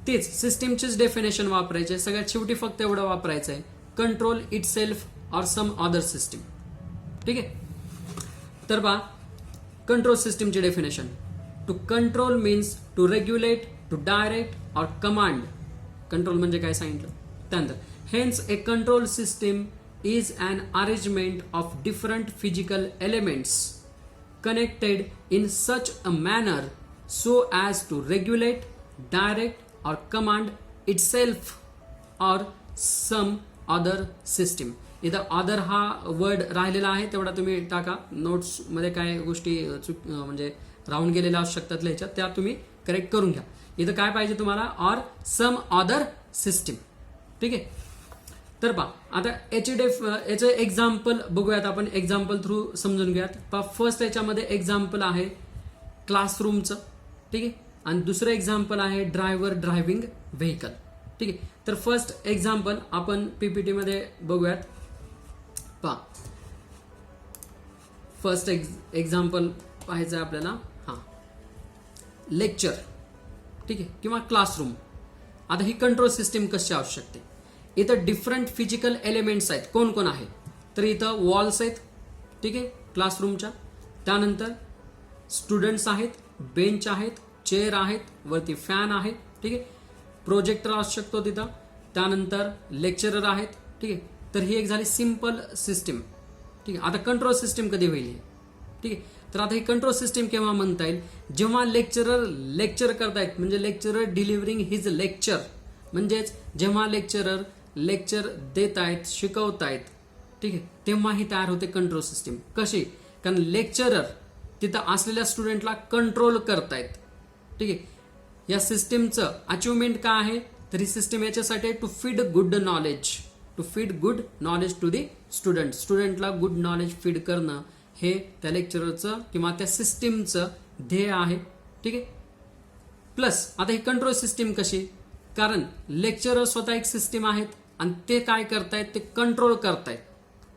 तेच सिस्टीमचीच डेफिनेशन वापरायचे. सगळ्यात शेवटी फक्त एवढं वापरायचं आहे, control itself or some other system. ठीक आहे, तर पहा कंट्रोल सिस्टीमची definition. To control means to regulate, to direct or command. Control म्हणजे काय सांगितलं. त्यानंतर hence a control system is an arrangement of different physical elements connected in such a manner so as to regulate, direct or command itself or some other system. इथं other हा word राहिलेला आहे, तेवढा तुम्ही टाका. नोट्समध्ये काय गोष्टी म्हणजे राहून गेलेल्या असू शकतात लिहायच्या, त्या तुम्ही करेक्ट करून घ्या. इथं काय पाहिजे तुम्हाला? Or some other system. ठीक आहे, तर पहा आता याचं एक्झाम्पल बघूयात आपण. एक्झाम्पल थ्रू समजून घ्यात. पहा, फर्स्ट याच्यामध्ये एक्झाम्पल आहे क्लासरूमचं. ठीक आहे, आणि दुसरं एक्झाम्पल आहे ड्रायव्हर ड्रायव्हिंग व्हेकल. ठीक आहे, तर फर्स्ट एक्झाम्पल आपण पीपीटी मध्ये बघूयात. पहा, फर्स्ट एक्झाम्पल पाहायचं आहे आपल्याला. हां, लेक्चर. ठीक आहे, किंवा क्लासरूम. आता ही कंट्रोल सिस्टीम कशी असू शकते? इथं डिफरंट फिजिकल एलिमेंट्स आहेत. कोण कोण आहे? तर इथं वॉल्स आहेत. ठीक आहे, क्लासरूमच्या. त्यानंतर स्टुडंट्स आहेत, बेंच आहेत, चेअर आहेत, वरती फॅन आहे. ठीक आहे, प्रोजेक्टर असू शकतो तिथं. त्यानंतर लेक्चरर आहेत. ठीक आहे, तर ही एक झाली सिंपल सिस्टीम. ठीक आहे, आता कंट्रोल सिस्टीम कधी होईल? ठीक आहे, तर आता ही कंट्रोल सिस्टीम केव्हा म्हणता येईल? जेव्हा लेक्चरर लेक्चर करतायत, म्हणजे लेक्चरर डिलिव्हरिंग हिज लेक्चर. म्हणजेच जेव्हा लेक्चरर लेक्चर देत आहेत, शिकवतायत, ठीक आहे, तेव्हा ही तयार होते कंट्रोल सिस्टीम. कशी? कारण लेक्चरर तिथं असलेल्या स्टुडंटला कंट्रोल करतायत. ठीक आहे, या सिस्टीमचं अचिव्हमेंट काय आहे? तर ही सिस्टीम याच्यासाठी to feed good knowledge, to feed good knowledge to the student. स्टुडंटला गुड नॉलेज फीड करणं हे त्या लेक्चररचं किंवा त्या सिस्टीमचं ध्येय आहे. ठीक आहे, प्लस आता ही कंट्रोल सिस्टीम कशी? कारण लेक्चरर स्वतः एक सिस्टीम आहेत आणि ते काय करतायत? ते कंट्रोल करतायत.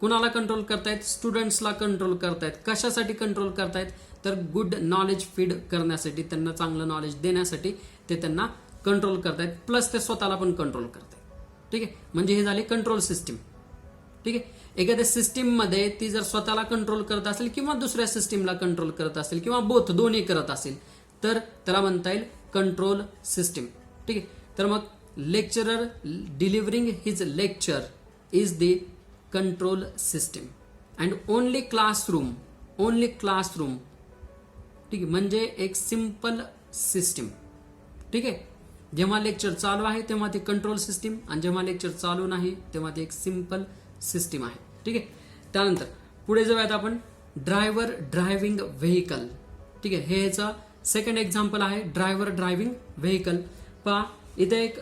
कुणाला कंट्रोल करतायत? स्टुडंट्सला कंट्रोल करतायत. कशासाठी कंट्रोल करतायत? तर गुड नॉलेज फीड करण्यासाठी, त्यांना चांगलं नॉलेज देण्यासाठी ते त्यांना कंट्रोल करतायत. प्लस ते स्वतःला पण कंट्रोल करतायत. ठीक आहे, म्हणजे हे झाली कंट्रोल सिस्टीम. ठीक आहे, एखाद्या सिस्टीममध्ये ती जर स्वतःला कंट्रोल करत असेल किंवा दुसऱ्या सिस्टीमला कंट्रोल करत असेल किंवा बोथ दोन्ही करत असेल तर त्याला म्हणता येईल कंट्रोल सिस्टीम. ठीक आहे, तर मग lecturer delivering his lecture is the control system. And only classroom, only classroom. ठीक आहे, म्हणजे एक सिंपल सिस्टीम. ठीक आहे, जेव्हा लेक्चर चालू आहे तेव्हा ती कंट्रोल सिस्टीम आणि जेव्हा लेक्चर चालू नाही तेव्हा ती एक सिंपल सिस्टीम आहे. ठीक आहे, त्यानंतर पुढे जाऊयात आपण ड्रायव्हर ड्रायव्हिंग व्हेकल. ठीक आहे, हे याचं सेकंड एक्झाम्पल आहे ड्रायव्हर ड्रायव्हिंग व्हेकल. पहा, इथे एक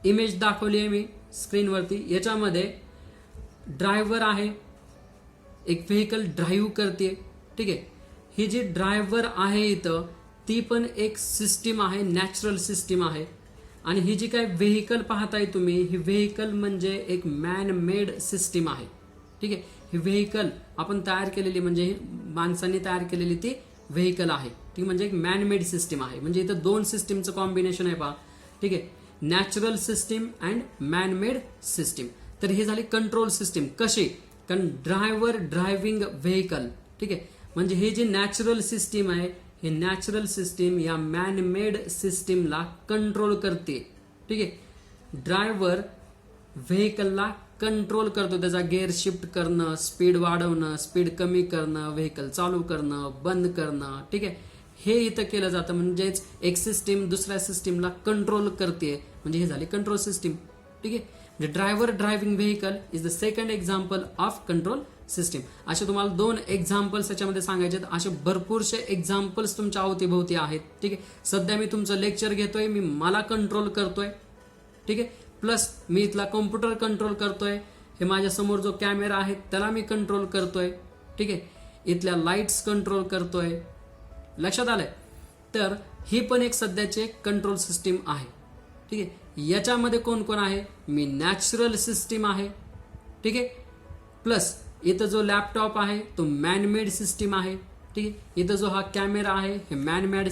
इमेज दाखवली आहे मी स्क्रीनवरती. याच्यामध्ये ड्रायव्हर आहे, एक व्हेकल ड्राईव्ह करते. ठीक आहे, ही जी ड्रायव्हर आहे इथं ती पण एक सिस्टीम आहे, नॅचरल सिस्टीम आहे. आणि ही जी काय व्हेकल पाहताय तुम्ही, ही व्हेकल म्हणजे एक मॅन मेड सिस्टीम आहे. ठीक आहे, ही व्हेकल आपण तयार केलेली म्हणजे माणसांनी तयार केलेली ती व्हेकल आहे. ठीक, म्हणजे एक मॅन मेड सिस्टीम आहे. म्हणजे इथं दोन सिस्टीमचं कॉम्बिनेशन आहे पहा. ठीक आहे, natural system and man made system. तर ही झाली कंट्रोल सिस्टीम. कशी? कारण ड्रायव्हर ड्रायव्हिंग व्हेकल, ठीक आहे. म्हणजे हे जे नॅचरल सिस्टीम आहे, हे नॅचरल सिस्टीम या मॅन मेड सिस्टीमला कंट्रोल करते, ठीक आहे. ड्रायव्हर व्हेकलला कंट्रोल करतो, त्याचा गिअर शिफ्ट करणं, स्पीड वाढवणं, स्पीड कमी करणं, व्हेकल चालू करणं, बंद करणं, ठीक आहे. हे इथं केलं जातं. म्हणजेच एक सिस्टीम दुसऱ्या सिस्टीमला कंट्रोल करते, म्हणजे हे झाली कंट्रोल सिस्टीम, ठीक आहे. म्हणजे driver driving vehicle is the second example of control system. असे तुम्हाला 2 एक्झाम्पल्स याच्यामध्ये सांगायचे आहेत. असे भरपूरसे एक्झाम्पल्स तुमच्या अवतीभोवती आहेत, ठीक आहे. सध्या मी तुमचं लेक्चर घेतोय, मी मला कंट्रोल करतोय, ठीक आहे. प्लस मी इथला कॉम्प्युटर कंट्रोल करतोय, हे माझ्या समोर जो कॅमेरा आहे त्याला मी कंट्रोल करतोय, ठीक आहे. इथल्या लाईट्स कंट्रोल करतोय. लक्षात आलंय? तर ही पण एक सध्याची कंट्रोल सिस्टीम आहे, ठीक आहे. याच्यामध्ये कोण कोण आहे? मी नॅचरल सिस्टीम आहे, ठीक आहे. प्लस इथं जो लॅपटॉप आहे तो मॅनमेड सिस्टीम आहे, ठीक आहे. इथं जो हा कॅमेरा आहे हे मॅनमेड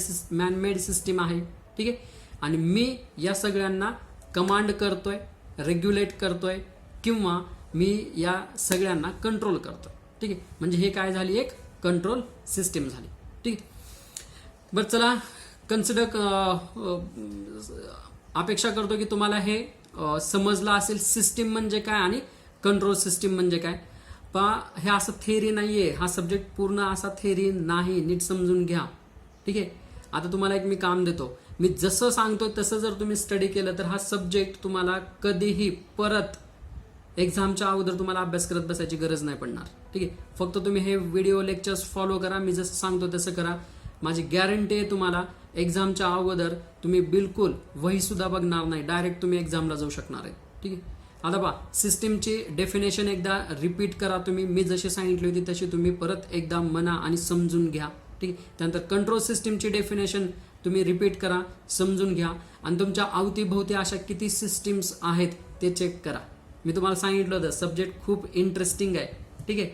सिस्टीम आहे, ठीक आहे. आणि मी या सगळ्यांना कमांड करतोय, रेग्युलेट करतोय, किंवा मी या सगळ्यांना कंट्रोल करतोय, ठीक आहे. म्हणजे हे काय झाली? एक कंट्रोल सिस्टीम झाली, ठीक आहे. बरं, चला कन्सिडर अपेक्षा करतो की तुम्हाला हे समजलं असेल, सिस्टीम म्हणजे काय आणि कंट्रोल सिस्टीम म्हणजे काय. हे असं थेअरी नाहीये, हा सब्जेक्ट पूर्ण असा थेअरी नाही, नीट समजून घ्या, ठीक आहे. आता तुम्हाला एक मी काम देतो, मी जसं सांगतो तसं जर तुम्ही स्टडी केलं तर हा सब्जेक्ट तुम्हाला कधीही परत एक्झामच्या अगोदर तुम्हाला अभ्यास करत बसायची गरज नाही पडणार, ठीक आहे. फक्त तुम्ही हे व्हिडिओ लेक्चर्स फॉलो करा, मी जसं सांगतो तसं करा. माझी गॅरंटी आहे तुम्हाला एक्झामच्या अगोदर तुम्ही बिलकुल वही सुद्धा बघणार नाही, डायरेक्ट तुम्ही एक्झामला जाऊ शकणार आहे, ठीक आहे. आता पहा, सिस्टीमची डेफिनेशन एकदा रिपीट करा तुम्ही, मी जशी सांगितली होती तशी तुम्ही परत एकदा म्हणा आणि समजून घ्या, ठीक आहे. त्यानंतर कंट्रोल सिस्टीमची डेफिनेशन तुम्ही रिपीट करा, समजून घ्या, आणि तुमच्या अवतीभोवती अशा किती सिस्टीम्स आहेत ते चेक करा. मी तुम्हाला सांगितलं होतं सब्जेक्ट खूप इंटरेस्टिंग आहे, ठीक आहे.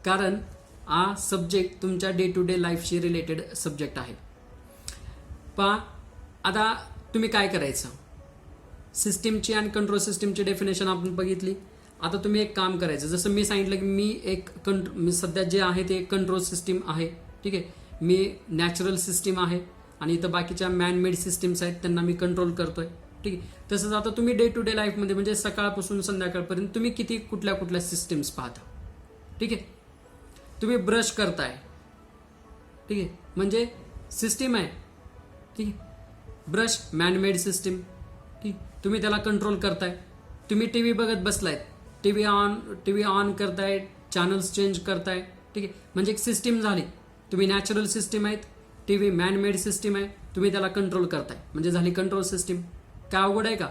कारण हा सब्जेक्ट तुमच्या डे टू डे लाईफशी रिलेटेड सब्जेक्ट आहे. पहा, आता तुम्ही काय करायचं, सिस्टीमची आणि कंट्रोल सिस्टीमची डेफिनेशन आपण बघितली. आता तुम्ही एक काम करायचं, जसं मी सांगितलं की मी सध्या जे आहे ते कंट्रोल सिस्टीम आहे, ठीक आहे. मी नॅचरल सिस्टीम आहे आणि इथं बाकीच्या मॅनमेड सिस्टीम्स आहेत त्यांना मी कंट्रोल करतोय, ठीक आहे. तसंच आता तुम्ही डे टू डे लाईफमध्ये म्हणजे सकाळपासून संध्याकाळपर्यंत तुम्ही किती कुठल्या कुठल्या सिस्टीम्स पाहता, ठीक आहे. तुम्ही ब्रश करताय, ठीक आहे, म्हणजे सिस्टीम आहे, ठीक आहे. ब्रश मॅनमेड सिस्टीम, ठीक. तुम्ही त्याला कंट्रोल करताय. तुम्ही टीव्ही बघत बसलायत, टीव्ही ऑन करताय, चॅनल्स चेंज करताय, ठीक आहे. म्हणजे एक सिस्टीम झाली. तुम्ही नॅचरल सिस्टीम आहेत, टीव्ही मॅनमेड सिस्टीम आहे, तुम्ही त्याला कंट्रोल करताय, म्हणजे झाली कंट्रोल सिस्टीम. काय अवघड आहे का?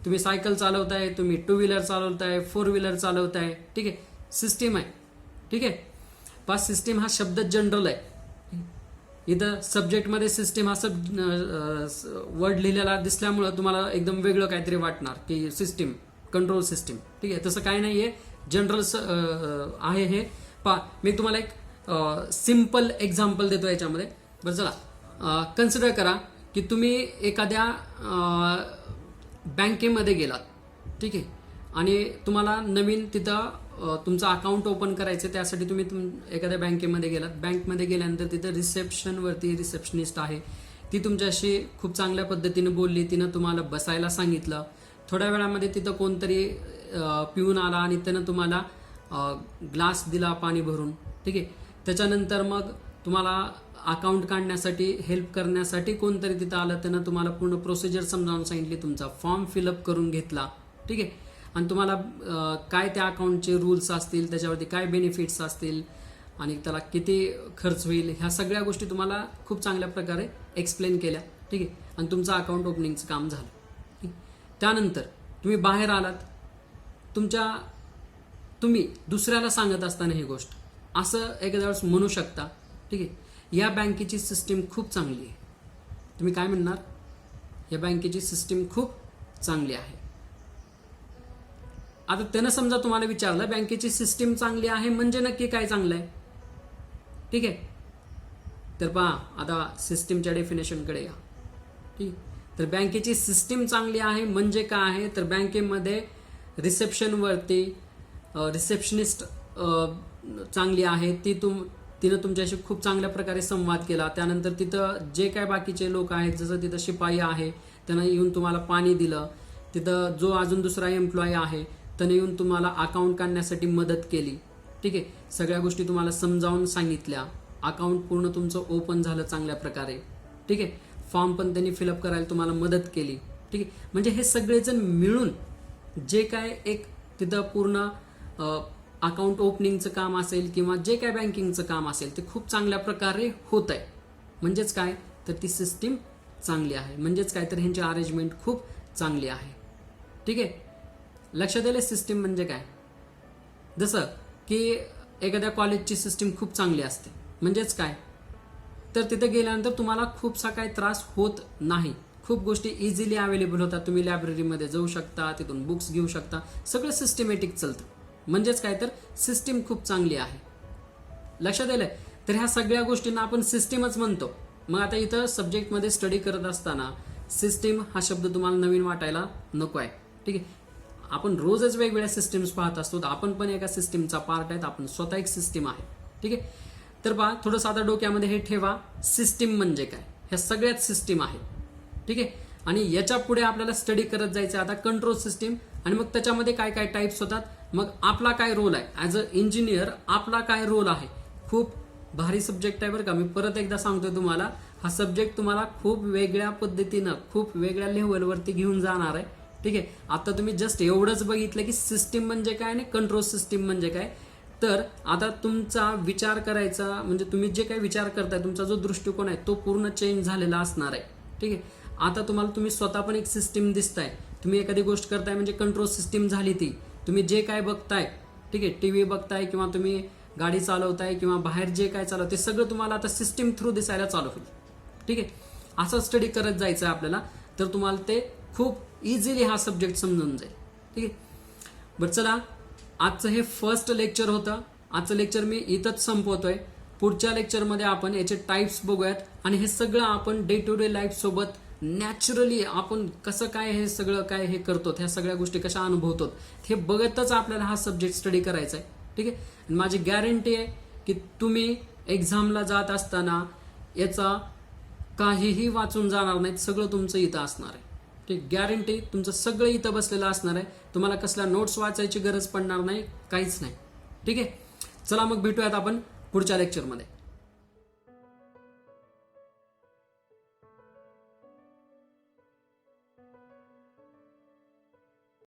तुम्ही सायकल चालवताय, तुम्ही 2 व्हीलर चालवताय, 4 व्हीलर चालवताय, ठीक आहे. सिस्टीम आहे, ठीक आहे. पहा, सिस्टीम हा शब्द जनरल आहे. इथं सब्जेक्टमध्ये सिस्टीम हा वर्ड लिहिलेला दिसल्यामुळं तुम्हाला एकदम वेगळं काहीतरी वाटणार की सिस्टीम, कंट्रोल सिस्टीम, ठीक आहे. तसं काही नाही आहे, जनरल आहे हे. पहा, मी तुम्हाला एक सिम्पल एक्झाम्पल देतो याच्यामध्ये. बरं, चला कन्सिडर करा की तुम्ही एखाद्या बँकेमध्ये गेलात, ठीक आहे, आणि तुम्हाला नवीन तिथं तुमचं अकाउंट ओपन करायचं, त्यासाठी तुम्ही एखाद्या बँकेमध्ये गेलात. बँकमध्ये गेल्यानंतर तिथं रिसेप्शनवरती रिसेप्शनिस्ट आहे, ती तुमच्याशी खूप चांगल्या पद्धतीने बोलली, तिनं तुम्हाला बसायला सांगितलं. थोड्या वेळामध्ये तिथं कोणतरी पिऊन आला आणि त्यानं तुम्हाला ग्लास दिला पाणी भरून, ठीक आहे. त्याच्यानंतर मग तुम्हाला अकाउंट काढण्यासाठी हेल्प करण्यासाठी कोणतरी तिथं आलं, त्यानं तुम्हाला पूर्ण प्रोसिजर समजावून सांगितली, तुमचा फॉर्म फिलअप करून घेतला, ठीक आहे. आणि तुम्हाला काय त्या अकाउंटचे रूल्स असतील, त्याच्यावरती काय बेनिफिट्स असतील आणि त्याला किती खर्च होईल, ह्या सगळ्या गोष्टी तुम्हाला खूप चांगल्या प्रकारे एक्सप्लेन केल्या, ठीक आहे. आणि तुमचं अकाउंट ओपनिंगचं काम झालं, ठीक. त्यानंतर तुम्ही बाहेर आलात, तुम्ही दुसऱ्याला सांगत असताना ही गोष्ट असं एखाद्या वेळेस म्हणू शकता, ठीक आहे, या बँकेची सिस्टीम खूप चांगली आहे. तुम्ही काय म्हणणार? या बँकेची सिस्टीम खूप चांगली आहे. आता त्यानं समजा तुम्हाला विचारलं बँकेची सिस्टीम चांगली आहे म्हणजे नक्की काय चांगलं आहे, ठीक आहे. तर पहा, आता सिस्टीमच्या डेफिनेशनकडे या, ठीक. तर बँकेची सिस्टीम चांगली आहे म्हणजे काय आहे, तर बँकेमध्ये रिसेप्शनवरती रिसेप्शनिस्ट चांगली आहे, तिनं तुमच्याशी खूप चांगल्या प्रकारे संवाद केला. त्यानंतर तिथं जे काय बाकीचे लोक आहेत, जसं तिथं शिपाई आहे त्यानं येऊन तुम्हाला पाणी दिलं. तिथं जो अजून दुसरा एम्प्लॉई आहे त्याने येऊन तुम्हाला अकाउंट काढण्यासाठी मदत केली. ठीक आहे, सगळ्या गोष्टी तुम्हाला समजावून सांगितल्या. अकाउंट पूर्ण तुमचं ओपन झालं चांगल्या प्रकारे. ठीक आहे, फॉर्म पण त्यांनी फिलअप करायला तुम्हाला मदत केली. ठीक आहे, म्हणजे हे सगळेजण मिळून जे काय एक तिथं पूर्ण अकाउंट ओपनिंगचं काम असेल किंवा जे काय बँकिंगचं काम असेल ते खूप चांगल्या प्रकारे होत आहे. म्हणजेच काय तर ती सिस्टीम चांगली आहे. म्हणजेच काय तर ह्यांची अरेंजमेंट खूप चांगली आहे. ठीक आहे, लक्षात आले सिस्टीम म्हणजे काय. जसं की एखाद्या कॉलेजची सिस्टीम खूप चांगली असते. म्हणजेच काय तर तिथे गेल्यानंतर तुम्हाला खूपसा काही त्रास होत नाही. खूप गोष्टी इझिली अवेलेबल होतात. तुम्ही लायब्ररीमध्ये जाऊ शकता, तिथून बुक्स घेऊ शकता, सगळं सिस्टमॅटिक चालतं. म्हणजेच काय तर सिस्टीम खूप चांगली आहे. लक्षात आलंय. तर ह्या सगळ्या गोष्टींना आपण सिस्टीमच म्हणतो. मग आता इथं सब्जेक्टमध्ये स्टडी करत असताना सिस्टीम हा शब्द तुम्हाला नवीन वाटायला नको आहे. ठीक आहे, आपण रोजच वेगवेगळ्या सिस्टीम्स पाहत असतो. आपण पण एका सिस्टीमचा पार्ट आहेत. आपण स्वतः एक सिस्टीम आहे. ठीक आहे, तर पहा थोडंसं आता डोक्यामध्ये हे ठेवा, सिस्टीम म्हणजे काय. ह्या सगळ्यात सिस्टीम आहे. ठीक आहे, आणि याच्या पुढे आपल्याला स्टडी करत जायचं आता कंट्रोल सिस्टीम, आणि मग त्याच्यामध्ये काय काय टाईप्स होतात, मग आपला काय रोल आहे ॲज अ इंजिनियर, आपला काय रोल आहे. खूप भारी सब्जेक्ट आहे बरं का. मी परत एकदा सांगतोय तुम्हाला, हा सब्जेक्ट तुम्हाला खूप वेगळ्या पद्धतीनं खूप वेगळ्या लेव्हलवरती घेऊन जाणार आहे. ठीक आहे, आता तुम्ही जस्ट एवढंच बघितलं की सिस्टीम म्हणजे काय आणि कंट्रोल सिस्टीम म्हणजे काय. तर आता तुमचा विचार करायचा म्हणजे तुम्ही जे काही विचार करताय, तुमचा जो दृष्टिकोन आहे तो पूर्ण चेंज झालेला असणार आहे. ठीक आहे, आता तुम्ही स्वतः पण एक सिस्टीम दिसताय. तुम्ही एखादी गोष्ट करताय म्हणजे कंट्रोल सिस्टीम झाली ती. तुम्ही जे काय बघताय, ठीक आहे, टीव्ही बघताय किंवा तुम्ही गाडी चालवताय किंवा बाहेर जे काय चालवताय ते सगळं तुम्हाला आता सिस्टीम थ्रू दिसायला चालू होईल. ठीक आहे, असं स्टडी करत जायचं आहे आपल्याला, तर तुम्हाला ते खूप इझिली हा सब्जेक्ट समजून जाईल. ठीक आहे, बरं चला, आजचं हे फर्स्ट लेक्चर होतं. आजचं लेक्चर मी इथंच संपवतोय. पुढच्या लेक्चरमध्ये आपण याचे टाईप्स बघूयात आणि हे सगळं आपण डे टू डे लाईफ सोबत नॅचरली आपण कसं काय हे सगळं काय हे करतो, ह्या सगळ्या गोष्टी कशा अनुभवतो हे बघतच आपल्याला हा सब्जेक्ट स्टडी करायचा आहे. ठीक आहे, माझी गॅरंटी आहे की तुम्ही एक्झामला जात असताना याचा काहीही वाचून जाणार नाहीत. सगळं तुमचं इथं असणार आहे. ठीक, गॅरंटी तुमचं सगळं इथं बसलेलं असणार आहे. तुम्हाला कसल्या नोट्स वाचायची गरज पडणार नाही, काहीच नाही. ठीक आहे, चला मग भेटूयात आपण पुढच्या लेक्चरमध्ये.